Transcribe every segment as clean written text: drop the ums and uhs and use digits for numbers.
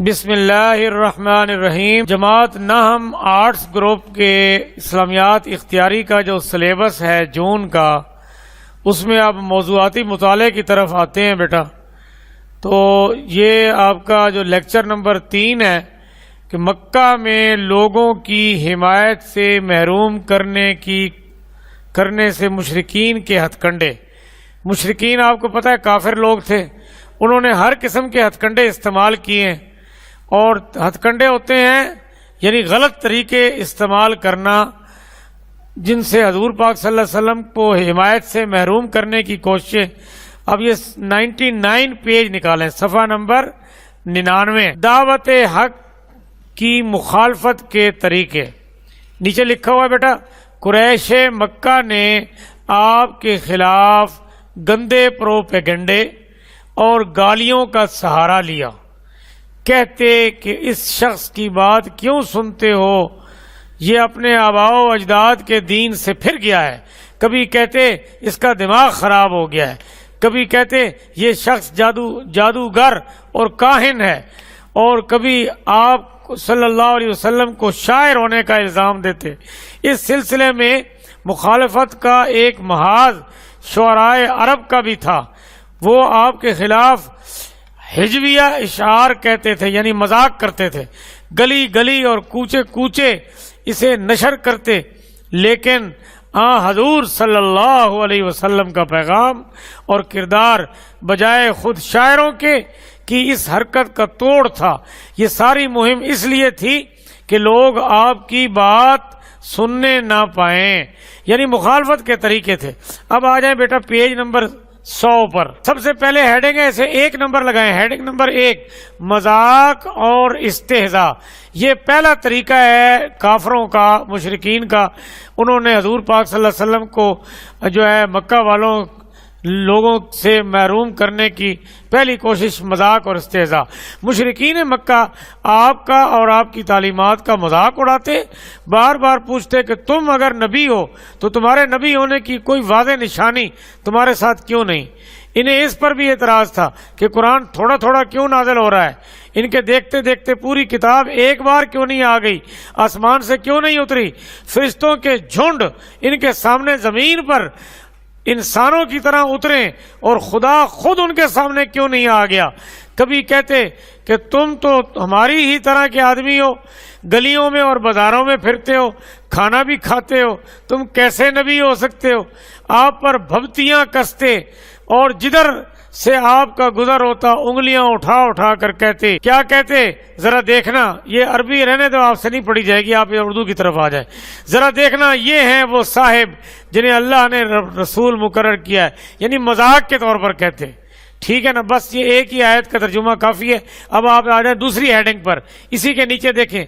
بسم اللہ الرحمن الرحیم۔ جماعت نہم آرٹس گروپ کے اسلامیات اختیاری کا جو سلیبس ہے جون کا، اس میں آپ موضوعاتی مطالعے کی طرف آتے ہیں بیٹا۔ تو یہ آپ کا جو لیکچر نمبر 3 ہے کہ مکہ میں لوگوں کی حمایت سے محروم کرنے سے مشرکین کے ہتھ کنڈے۔ مشرکین آپ کو پتہ ہے کافر لوگ تھے، انہوں نے ہر قسم کے ہتھ کنڈے استعمال کیے ہیں، اور ہتھ کنڈے ہوتے ہیں یعنی غلط طریقے استعمال کرنا، جن سے حضور پاک صلی اللہ علیہ وسلم کو حمایت سے محروم کرنے کی کوششیں۔ اب یہ 99 پیج نکالیں، صفحہ نمبر 99، دعوت حق کی مخالفت کے طریقے۔ نیچے لکھا ہوا ہے بیٹا، قریش مکہ نے آپ کے خلاف گندے پروپیگنڈے اور گالیوں کا سہارا لیا، کہتے کہ اس شخص کی بات کیوں سنتے ہو، یہ اپنے آباء و اجداد کے دین سے پھر گیا ہے۔ کبھی کہتے اس کا دماغ خراب ہو گیا ہے، کبھی کہتے یہ شخص جادوگر اور کاہن ہے، اور کبھی آپ صلی اللہ علیہ وسلم کو شاعر ہونے کا الزام دیتے۔ اس سلسلے میں مخالفت کا ایک محاذ شعراء عرب کا بھی تھا، وہ آپ کے خلاف ہجویہ اشعار کہتے تھے، یعنی مذاق کرتے تھے، گلی گلی اور کوچے کوچے اسے نشر کرتے، لیکن حضور صلی اللہ علیہ وسلم کا پیغام اور کردار بجائے خود شاعروں کے کی اس حرکت کا توڑ تھا۔ یہ ساری مہم اس لیے تھی کہ لوگ آپ کی بات سننے نہ پائیں، یعنی مخالفت کے طریقے تھے۔ اب آ جائیں بیٹا پیج نمبر 100 پر۔ سب سے پہلے ہیڈنگ ہے، اسے 1 نمبر لگائیں۔ ہیڈنگ نمبر 1، مذاق اور استہزاء۔ یہ پہلا طریقہ ہے کافروں کا، مشرکین کا۔ انہوں نے حضور پاک صلی اللہ علیہ وسلم کو جو ہے مکہ والوں لوگوں سے محروم کرنے کی پہلی کوشش مذاق اور استہزاء۔ مشرکین مکہ آپ کا اور آپ کی تعلیمات کا مذاق اڑاتے، بار بار پوچھتے کہ تم اگر نبی ہو تو تمہارے نبی ہونے کی کوئی واضح نشانی تمہارے ساتھ کیوں نہیں۔ انہیں اس پر بھی اعتراض تھا کہ قرآن تھوڑا تھوڑا کیوں نازل ہو رہا ہے، ان کے دیکھتے دیکھتے پوری کتاب ایک بار کیوں نہیں آ گئی، آسمان سے کیوں نہیں اتری، فرشتوں کے جھنڈ ان کے سامنے زمین پر انسانوں کی طرح اتریں اور خدا خود ان کے سامنے کیوں نہیں آ گیا۔ کبھی کہتے کہ تم تو ہماری ہی طرح کے آدمی ہو، گلیوں میں اور بازاروں میں پھرتے ہو، کھانا بھی کھاتے ہو، تم کیسے نبی ہو سکتے ہو۔ آپ پر بھبتیاں کستے اور جدھر سے آپ کا گزر ہوتا انگلیاں اٹھا اٹھا کر کہتے، کیا کہتے، ذرا دیکھنا، یہ عربی رہنے دو، آپ سے نہیں پڑھی جائے گی، آپ یہ اردو کی طرف آ جائے۔ ذرا دیکھنا یہ ہیں وہ صاحب جنہیں اللہ نے رسول مقرر کیا ہے، یعنی مذاق کے طور پر کہتے۔ ٹھیک ہے نا، بس یہ ایک ہی آیت کا ترجمہ کافی ہے۔ اب آپ آ جائیں دوسری ہیڈنگ پر، اسی کے نیچے دیکھیں،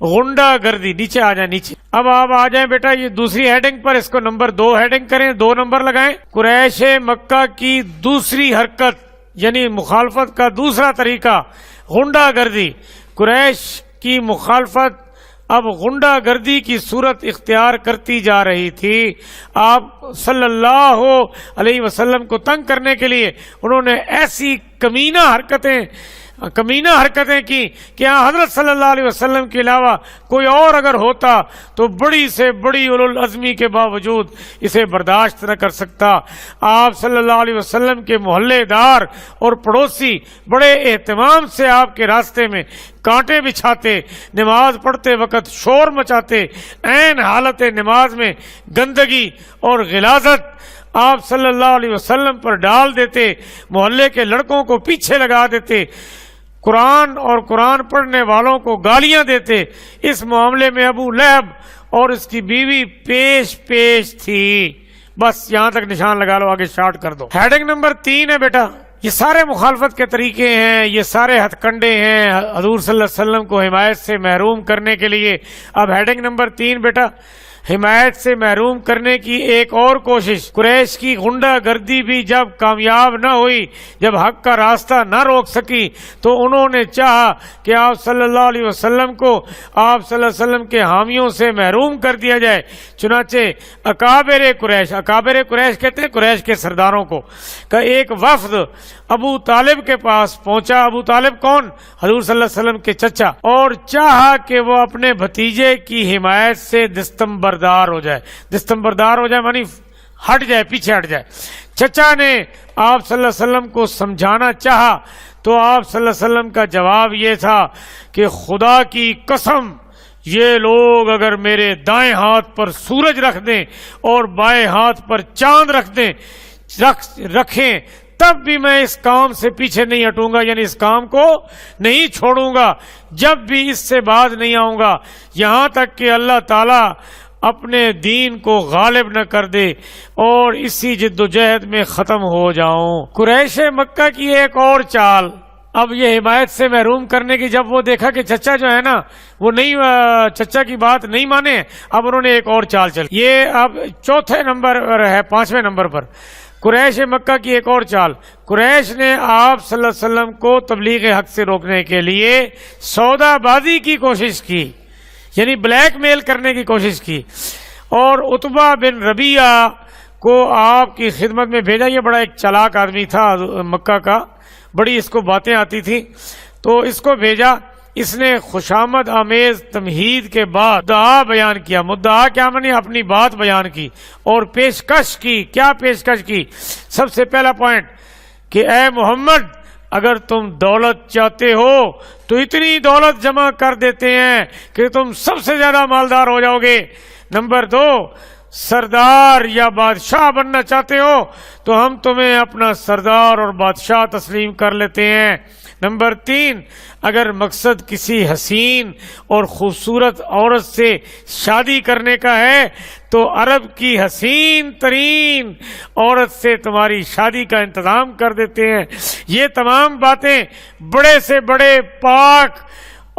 غنڈہ گردی۔ نیچے آ جائیں، نیچے۔ اب آپ آ جائیں بیٹا یہ دوسری ہیڈنگ پر، اس کو نمبر 2 ہیڈنگ کریں، 2 نمبر لگائیں۔ قریش مکہ کی دوسری حرکت، یعنی مخالفت کا دوسرا طریقہ، غنڈہ گردی۔ قریش کی مخالفت اب غنڈہ گردی کی صورت اختیار کرتی جا رہی تھی۔ آپ صلی اللہ علیہ وسلم کو تنگ کرنے کے لیے انہوں نے ایسی کمینہ حرکتیں کی کہ حضرت صلی اللہ علیہ وسلم کے علاوہ کوئی اور اگر ہوتا تو بڑی سے بڑی اولوالعزمی کے باوجود اسے برداشت نہ کر سکتا۔ آپ صلی اللہ علیہ وسلم کے محلے دار اور پڑوسی بڑے اہتمام سے آپ کے راستے میں کانٹے بچھاتے، نماز پڑھتے وقت شور مچاتے، عین حالت نماز میں گندگی اور غلاظت آپ صلی اللہ علیہ وسلم پر ڈال دیتے، محلے کے لڑکوں کو پیچھے لگا دیتے، قرآن اور قرآن پڑھنے والوں کو گالیاں دیتے۔ اس معاملے میں ابو لہب اور اس کی بیوی پیش تھی۔ بس یہاں تک نشان لگا لو، آگے شارٹ کر دو۔ ہیڈنگ نمبر 3 ہے بیٹا، یہ سارے مخالفت کے طریقے ہیں، یہ سارے ہتھ کنڈے ہیں حضور صلی اللہ علیہ وسلم کو حمایت سے محروم کرنے کے لیے۔ اب ہیڈنگ نمبر 3 بیٹا، حمایت سے محروم کرنے کی ایک اور کوشش، قریش کی غنڈہ گردی بھی جب کامیاب نہ ہوئی، جب حق کا راستہ نہ روک سکی، تو انہوں نے چاہا کہ آپ صلی اللہ علیہ وسلم کو آپ صلی اللہ علیہ وسلم کے حامیوں سے محروم کر دیا جائے۔ چنانچہ اکابر قریش کہتے ہیں قریش کے سرداروں کو، کا ایک وفد ابو طالب کے پاس پہنچا۔ ابو طالب کون؟ حضور صلی اللہ علیہ وسلم کے چچا، اور چاہا کہ وہ اپنے بھتیجے کی حمایت سے دستمبردار ہو جائے۔ دستمبردار ہو جائے معنی ہٹ جائے، پیچھے ہٹ جائے۔ چچا نے آپ صلی اللہ علیہ وسلم کو سمجھانا چاہا تو آپ صلی اللہ علیہ وسلم کا جواب یہ تھا کہ خدا کی قسم، یہ لوگ اگر میرے دائیں ہاتھ پر سورج رکھ دیں اور بائیں ہاتھ پر چاند رکھیں تب بھی میں اس کام سے پیچھے نہیں ہٹوں گا، یعنی اس کام کو نہیں چھوڑوں گا، جب بھی اس سے باز نہیں آؤں گا، یہاں تک کہ اللہ تعالیٰ اپنے دین کو غالب نہ کر دے اور اسی جد و جہد میں ختم ہو جاؤں۔ قریش مکہ کی ایک اور چال، اب یہ حمایت سے محروم کرنے کی، جب وہ دیکھا کہ چچا جو ہے نا وہ نہیں، چچا کی بات نہیں مانے، اب انہوں نے ایک اور چال چلی۔ یہ اب چوتھے نمبر پر ہے، 5ویں نمبر پر قریش مکہ کی ایک اور چال۔ قریش نے آپ صلی اللہ علیہ وسلم کو تبلیغ حق سے روکنے کے لیے سودا بازی کی کوشش کی، یعنی بلیک میل کرنے کی کوشش کی، اور عتبہ بن ربیعہ کو آپ کی خدمت میں بھیجا۔ یہ بڑا ایک چالاک آدمی تھا مکہ کا، بڑی اس کو باتیں آتی تھی، تو اس کو بھیجا۔ اس نے خوشامد آمیز تمہید کے بعد مدعا بیان کیا۔ مدعا کیا معنی؟ اپنی بات بیان کی اور پیشکش کی۔ کیا پیشکش کی؟ سب سے پہلا پوائنٹ کہ اے محمد، اگر تم دولت چاہتے ہو تو اتنی دولت جمع کر دیتے ہیں کہ تم سب سے زیادہ مالدار ہو جاؤ گے۔ نمبر 2، سردار یا بادشاہ بننا چاہتے ہو تو ہم تمہیں اپنا سردار اور بادشاہ تسلیم کر لیتے ہیں۔ نمبر 3، اگر مقصد کسی حسین اور خوبصورت عورت سے شادی کرنے کا ہے تو عرب کی حسین ترین عورت سے تمہاری شادی کا انتظام کر دیتے ہیں۔ یہ تمام باتیں بڑے سے بڑے پاک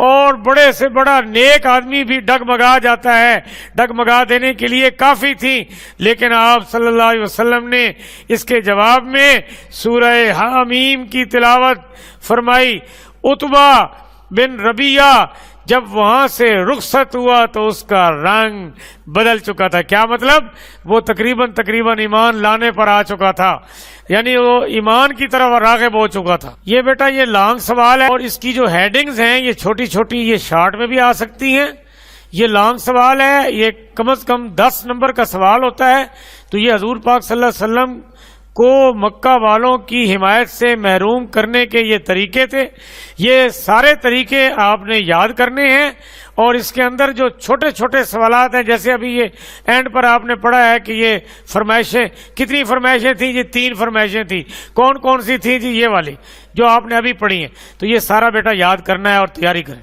اور بڑے سے بڑا نیک آدمی بھی ڈگمگا جاتا ہے، ڈگمگا دینے کے لیے کافی تھی، لیکن آپ صلی اللہ علیہ وسلم نے اس کے جواب میں سورہ حامیم کی تلاوت فرمائی۔ عتبہ بن ربیعہ جب وہاں سے رخصت ہوا تو اس کا رنگ بدل چکا تھا۔ کیا مطلب؟ وہ تقریباً ایمان لانے پر آ چکا تھا، یعنی وہ ایمان کی طرف راغب ہو چکا تھا۔ یہ بیٹا یہ لانگ سوال ہے، اور اس کی جو ہیڈنگز ہیں یہ چھوٹی چھوٹی، یہ شارٹ میں بھی آ سکتی ہیں۔ یہ لانگ سوال ہے، یہ کم از کم 10 نمبر کا سوال ہوتا ہے۔ تو یہ حضور پاک صلی اللہ علیہ وسلم کو مکہ والوں کی حمایت سے محروم کرنے کے یہ طریقے تھے۔ یہ سارے طریقے آپ نے یاد کرنے ہیں، اور اس کے اندر جو چھوٹے چھوٹے سوالات ہیں، جیسے ابھی یہ اینڈ پر آپ نے پڑھا ہے کہ یہ فرمائشیں کتنی فرمائشیں تھیں؟ یہ 3 فرمائشیں تھیں۔ کون کون سی تھیں جی؟ یہ والی جو آپ نے ابھی پڑھی ہیں۔ تو یہ سارا بیٹا یاد کرنا ہے اور تیاری کریں۔